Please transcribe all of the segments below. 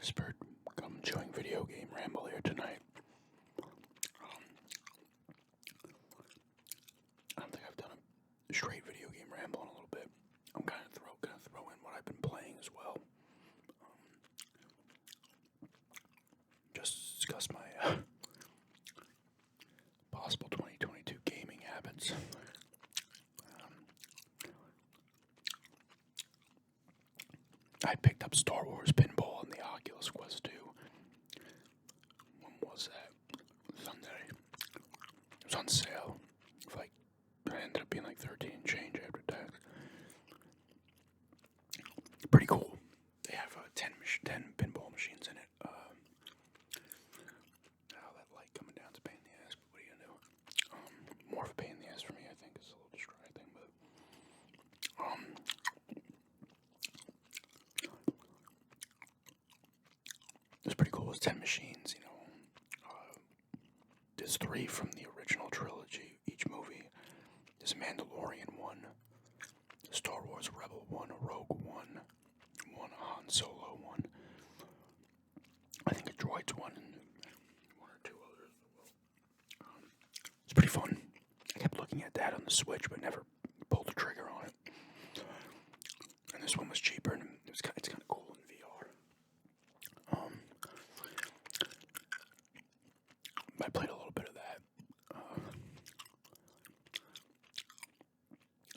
whispered, gum chewing video game ramble here tonight. I don't think I've done a straight video game ramble in a little bit. I'm gonna throw in what I've been playing as well. Just discuss my possible 2022 gaming habits. I picked up Star Wars Pinball on the Oculus Quest 2. When was that? Sunday. It was on sale. It ended up being like 13 change after tax. Pretty cool. They have 10 pinball machines in it. That light coming down is a pain in the ass, but what are you gonna do? More of a pain in the ass for me, I think. It's a little distracting, but it's pretty cool. It's 10 machines, There's 3 from the original trilogy, each movie. There's a Mandalorian one, a Star Wars Rebel one, a Rogue one, a Han Solo one, I think a Droids one, and one or two others. It's pretty fun. I kept looking at that on the Switch, but never pulled the trigger on it. And this one was cheaper, and it's kind of cool in VR. I played a little bit of that.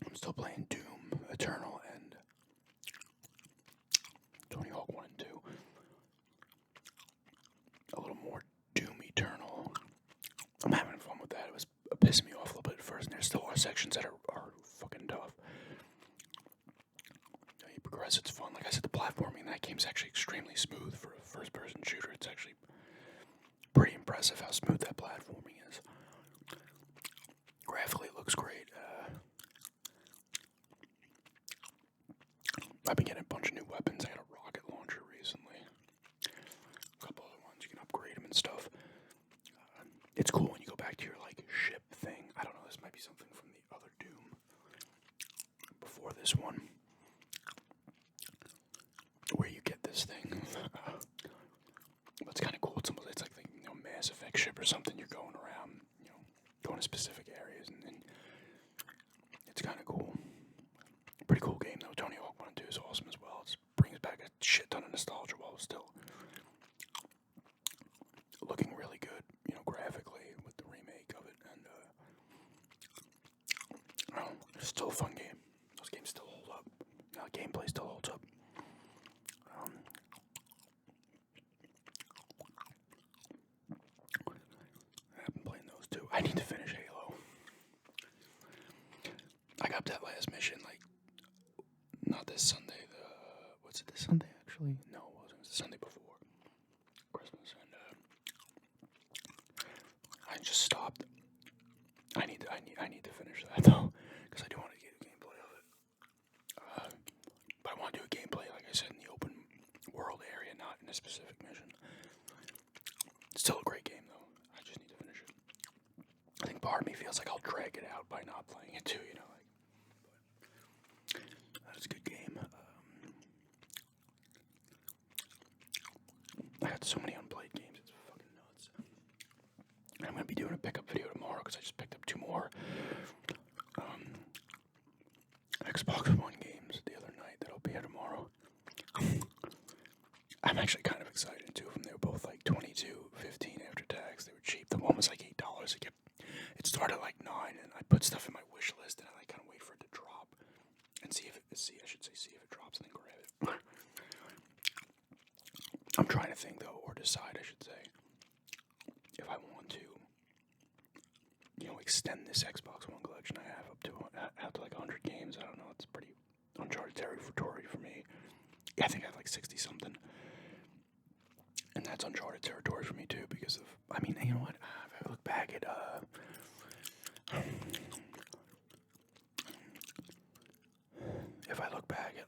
I'm still playing Doom Eternal and Tony Hawk 1 and 2. A little more Doom Eternal. I'm having fun with that. It was pissing me off a little bit at first, and there still are sections that are fucking tough. You progress, it's fun. Like I said, the platforming in that game is actually extremely smooth for a first-person shooter. It's actually pretty impressive how smooth that platforming is. Graphically, it looks great. I've been getting a bunch of new weapons. I got a rocket launcher recently. A couple other ones, you can upgrade them and stuff. It's cool when you go back to your, ship thing. I don't know, this might be something from the other Doom before this one, where you get this thing. But it's kind of cool. It's like Mass Effect ship or something. You're going around, going to specific areas, and it's kind of cool. Pretty cool game, though. Tony Hawk 1 and 2 is awesome as well. It brings back a shit ton of nostalgia while still looking really good, graphically with the remake of it. And, it's still a fun game. Those games still hold up. Gameplay still holds up. I've been playing those too. I need to finish Halo. I got that last mission, not this Sunday. Was it this Sunday actually? No, it wasn't. It was the Sunday before Christmas, and I just stopped. I need to finish that though, because I do want to get a gameplay of it. But I want to do a gameplay, like I said, in the open world area, not in a specific mission. It's still a great game though. I just need to finish it. I think part of me feels like I'll drag it out by not playing it too, but that's a good game. I got so many unplayed games, it's fucking nuts. And I'm going to be doing a pickup video tomorrow because I just picked up 2 more Xbox One games the other night that'll be here tomorrow. I'm actually kind of excited too of them. They were both like $22.15 after tax. They were cheap. The one was like $8. It started at like $9, and I put stuff in my wish list, and I kind of wait for it to drop and see if it drops and then grab it. I'm trying to think though, or decide, I should say, if I want to, extend this Xbox One collection I have out to like 100 games. I don't know. It's pretty uncharted territory for me. Yeah, I think I have like 60 something, and that's uncharted territory for me too because of. I mean, you know what? If I look back at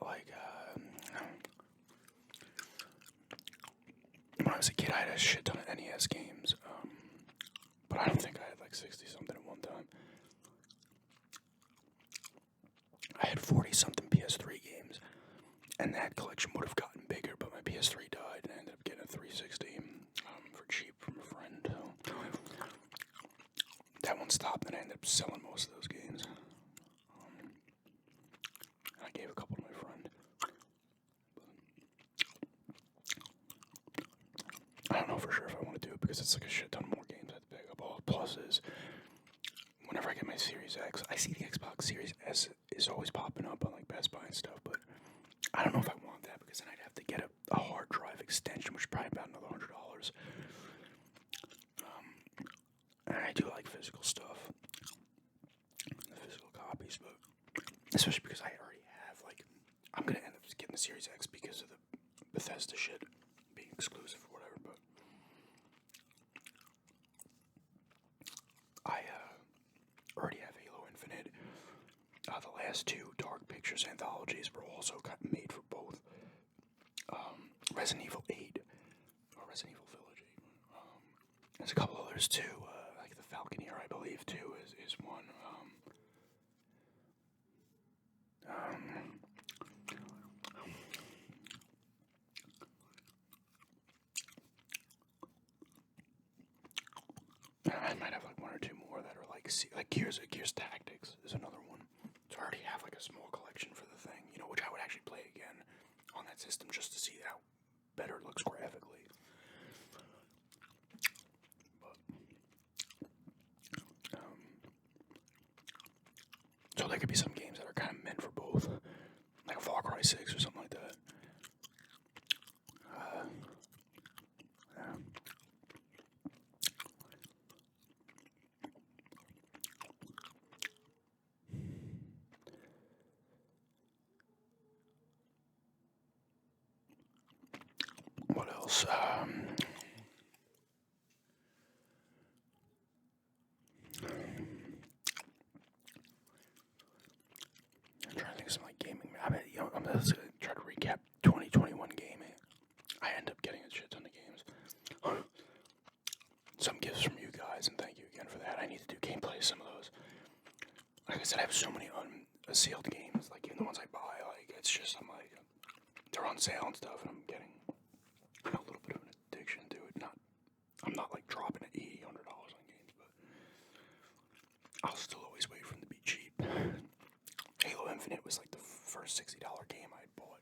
when I was a kid, I had a shit ton of NES games, but I don't think I had like 60 something at one time. I had 40 something PS3 games, and that collection would have gotten bigger, but my PS3 died, and I ended up getting that one stopped, and I ended up selling most of those games. I gave a couple to my friend. I don't know for sure if I want to do it because it's like a shit ton more games I have to pick up. All the pluses. Whenever I get my Series X, I see the Xbox Series S is always popping up on like Best Buy and stuff, but I don't know if I want that because then I'd have to get a hard drive extension, which is probably about another $100. And I do like physical stuff, the physical copies, but especially because I already have, like, I'm gonna end up just getting the Series X because of the Bethesda shit being exclusive or whatever, but I already have Halo Infinite. The last two Dark Pictures anthologies were also made for both Resident Evil 8 or Resident Evil Village 8. There's a couple others too, like the Falconeer, I believe, too, is one. I might have like one or two more that are like Gears Tactics is another one. So I already have like a small collection for the thing, which I would actually play again on that system just to see how better it looks graphically. But, so there could be some games that are kind of meant for both, like a Far Cry 6 or something like that. Yeah. What else? I'm trying to think of some like gaming. I'm just gonna try to recap 2021 gaming. I end up getting a shit ton of games. Some gifts from you guys, and thank you again for that. I need to do gameplay some of those. Like I said, I have so many unsealed games. Like even the ones I buy, like it's just they're on sale and stuff, and I'm getting a little bit of an addiction to it. I'm not like dropping $80, $100 on games, but I'll still always wait for them to be cheap. Halo Infinite was like the first $60 game I had bought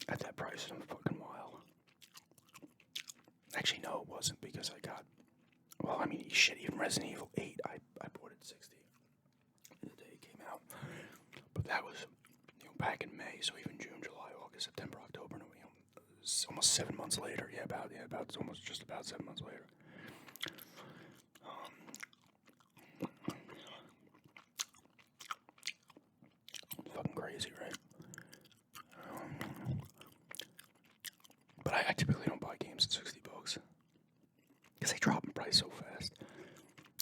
at that price in a fucking while. Actually, no, it wasn't because I got. Well, I mean, shit. Even Resident Evil 8, I bought it at 60 the day it came out. But that was back in May, so even June, July, August, September, October, almost 7 months later. It's almost just about 7 months later. Fucking crazy, right? But I typically don't buy games at $60 because they drop in price so fast.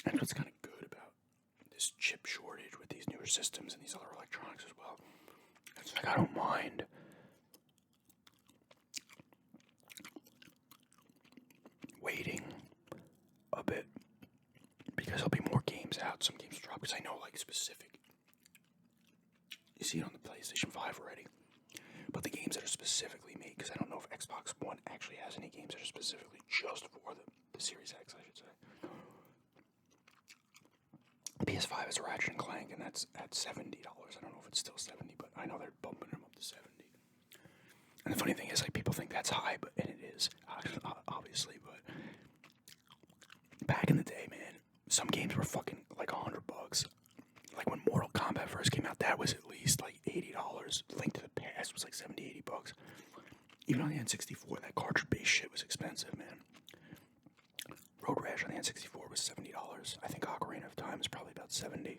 And what's kind of good about this chip shortage with these newer systems and these other electronics as well, it's like I don't mind waiting a bit because there'll be more games out. Some games will drop because I know like specific. You see it on the PlayStation 5 already. But the games that are specifically made, because I don't know if Xbox One actually has any games that are specifically just for the Series X, I should say. PS5 is Ratchet and Clank, and that's at $70. I don't know if it's still 70, but I know they're bumping them up to 70. And the funny thing is, like, people think that's high, and it is, obviously, but back in the day, man, some games were fucking like $100. Like when Mortal Kombat first came out, that was at least like $80. Link to the Past was like $70, $80. Even on the N64, that cartridge-based shit was expensive, man. Road Rash on the N64 was $70. I think Ocarina of Time is probably about $70.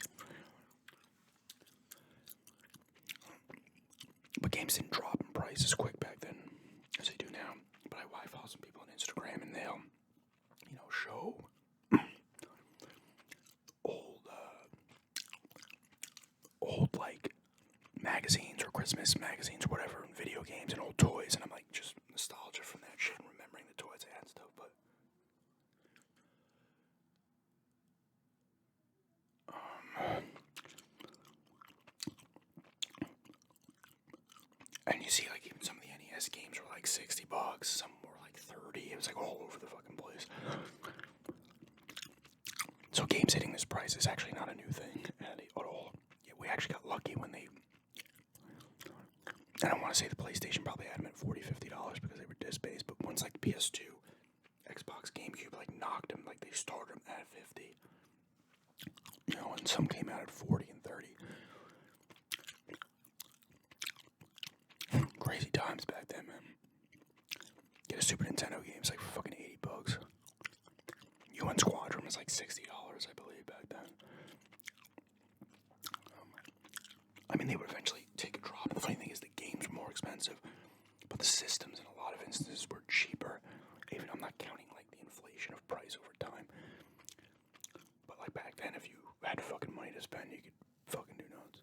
But games didn't drop in price as quick back then as they do now. But I follow some people on Instagram, and they'll, show old like magazines or Christmas magazines or whatever, and video games and old toys, and I'm like just nostalgia from that shit and remembering the toys I had and stuff. But and you see like even some of the NES games were like $60, some were like 30. It was like all over the fucking place. So games hitting this price is actually not a new thing at all. Yeah, we actually got lucky when they. I don't want to say the PlayStation probably had them at $40, $50 because they were disc-based, but once like PS2, Xbox, GameCube like knocked them, like they started them at 50. You know, and some came out at 40 and 30. Crazy times back then, man. Get a Super Nintendo game, it's like fucking $80. UN Squadron was like $60, I believe, back then. I mean, they would eventually take a drop. The funny thing is the games were more expensive, but the systems in a lot of instances were cheaper. Even I'm not counting like the inflation of price over time. But like back then, if you had fucking money to spend, you could fucking do nuts.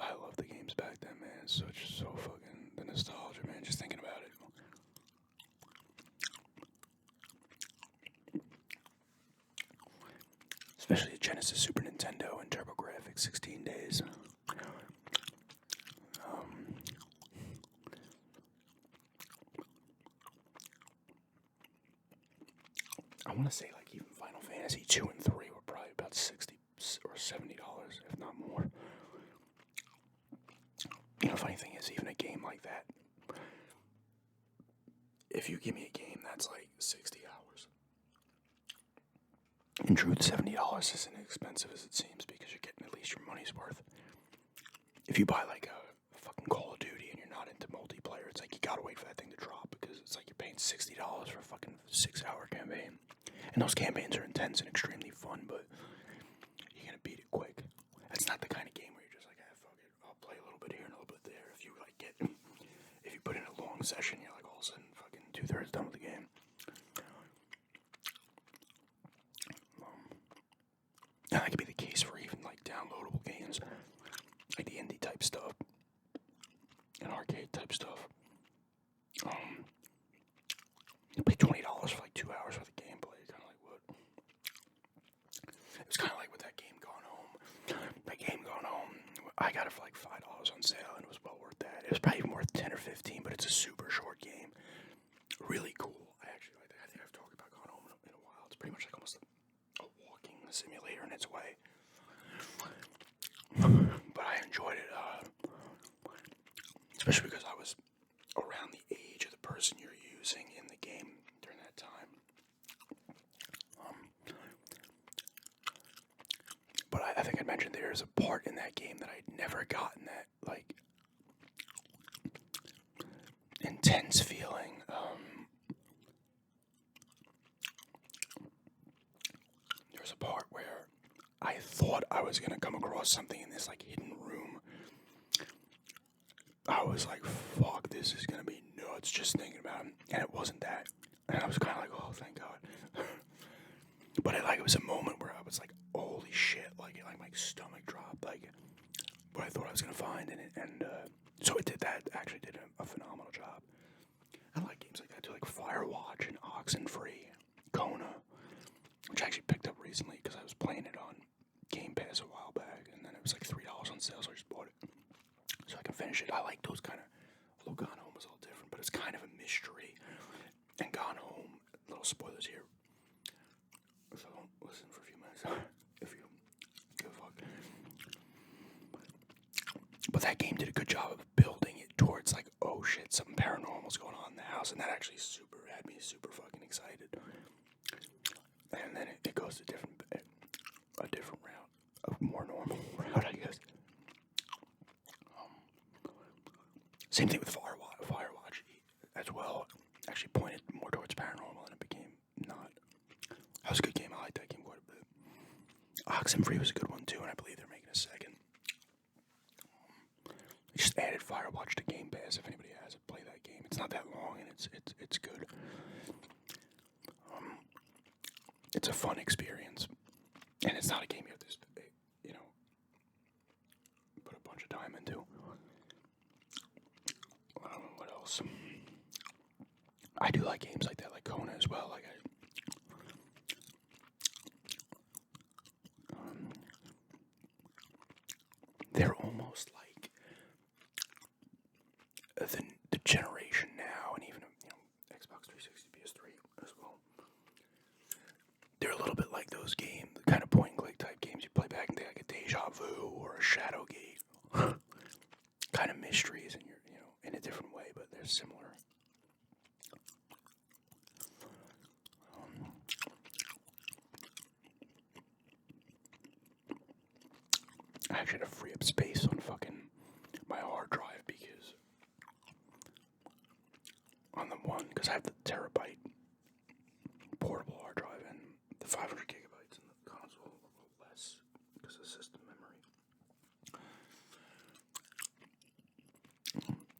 I love the games back then, man. It's so fucking the nostalgia, man. Just thinking about it. Especially the Genesis, Super Nintendo, and TurboGrafx 16 days. I want to say like even Final Fantasy 2 and 3 were probably about $60 or $70, if not more. You know, the funny thing is, even a game like that, if you give me a game that's like 60 hours, in truth, $70 isn't as expensive as it seems because you're getting at least your money's worth. If you buy like a fucking Call of Duty and you're not into multiplayer, it's like you gotta wait for that thing to drop because it's like you're paying $60 for a fucking 6-hour campaign. And those campaigns are intense and extremely fun, but you're gonna beat it quick. That's not the kind of game where you're just like, ah, fuck it, I'll play a little bit here and a little bit there. If you put in a long session, you're like all of a sudden fucking 2/3 done with the game. And that could be the case for even like downloadable games, like the indie type stuff and arcade type stuff. You pay $20 for like 2 hours worth of gameplay. Kind of like what? It was kind of like with that game Gone Home. I got it for like $5 on sale, and it was well worth that. It was probably even worth 10 or 15, but it's a super short game. Really cool. I actually like that. I think I've talked about Gone Home in a while. It's pretty much like almost a walking simulator in its way. But I enjoyed it, especially because I was around the age of the person you're using in the game during that time. But I think I mentioned there's a part in that game that I'd never gotten that, like, intense feeling. There was a part where I thought I was going to come across something in this, like, hidden room. I was like, fuck, this is going to be nuts just thinking about it. And it wasn't that. And I was kind of like, oh, thank God. But it was a moment where I was like, holy shit, like my stomach dropped, like, what I thought I was going to find in it. And so it did that, actually did a phenomenal job. I like games like that too, like Firewatch and Oxenfree, Kona, which I actually picked up recently because I was playing it on Game Pass a while back, and then it was like $3 on sale, so I just bought it so I can finish it. I like those kind of, although Gone Home was a little different, but it's kind of a mystery. And Gone Home, little spoilers here, so don't listen for a few minutes if you give a fuck. But that game did a good job of building it towards like, oh shit, something paranormal's going on in the house, and that actually had me super fucking excited. And then it goes a different route, a more normal route, I guess. Same thing with Firewatch as well. Actually pointed more towards paranormal, and it became not. That was a good game. I liked that game quite a bit. Oxenfree was a good one too, and I believe they're making a second. They just added Firewatch to Game Pass. If anybody has it, play that game. It's not that long, and it's good. It's a fun experience, and it's not a game you have to, put a bunch of time into. What else? I do like games like that, like Kona as well. Like they're almost like generation now, and even Xbox 360, PS3 as well. They're a little bit like those games, the kind of point and click type games you play back in the day, like a Deja Vu or a Shadowgate. Kind of mysteries, and you're in a different way, but they're similar. I actually had to free up space on fucking my hard drive because on the one, because I have the terabyte portable hard drive and the 500 gigabytes in the console a little less because of system memory.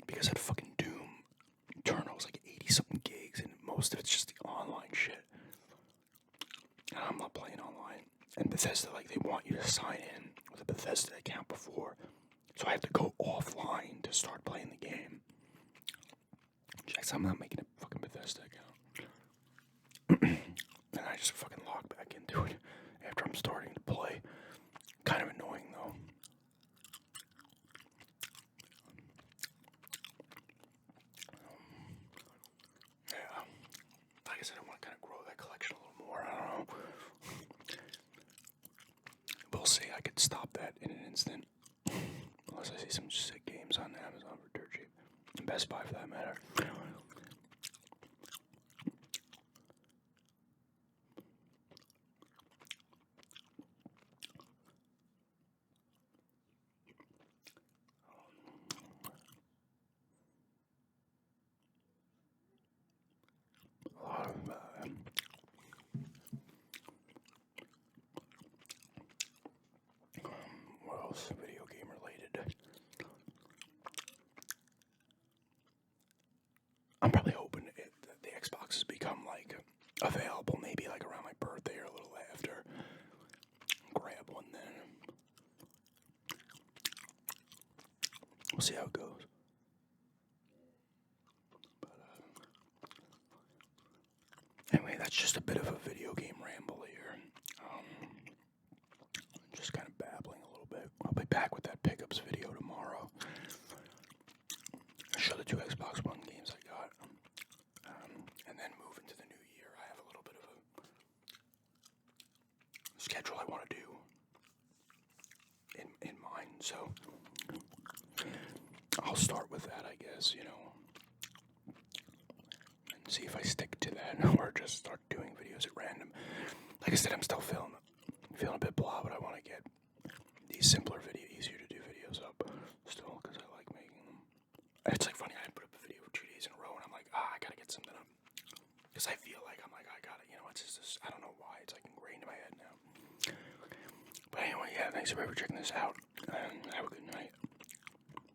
Because that fucking Doom internal is like 80 something gigs, and most of it's just the online shit. And I'm not playing online. And Bethesda, like, they want you to sign in with a Bethesda account before. So I have to go offline to start playing the game. Checks, I'm not making a fucking Bethesda account. And I just fucking log back into it after I'm starting to play. Kind of annoying, though. Yeah. Like I said, I want to kind of grow that collection a little more. I don't know. We'll see. I could stop that in an instant. Unless I see some sick games on Amazon for dirt cheap. And Best Buy for that matter. A lot of what else? Video game related. I'm probably hoping that the Xbox has become like available maybe like around my birthday or a little after. Grab one then. We'll see how it goes. But anyway, that's just a bit of a video game ramble here. Just kind of babbling a little bit. I'll be back with that pickups video tomorrow. Show the 2 Xbox One games I got. And then move into the new year. I have a little bit of a schedule I want to do in mind. So I'll start with that, I guess, and see if I stick to that or just start doing videos at random. Like I said, I'm still feeling a bit blah, but I want to get these simpler easier to do videos up still because I like making them. It's like funny, I put up a video for 2 days in a row and I'm like, I gotta get something up. Because I feel like I got it, it's just, I don't know why, it's like ingrained in my head now. But anyway, yeah, thanks everybody for checking this out, and have a good night.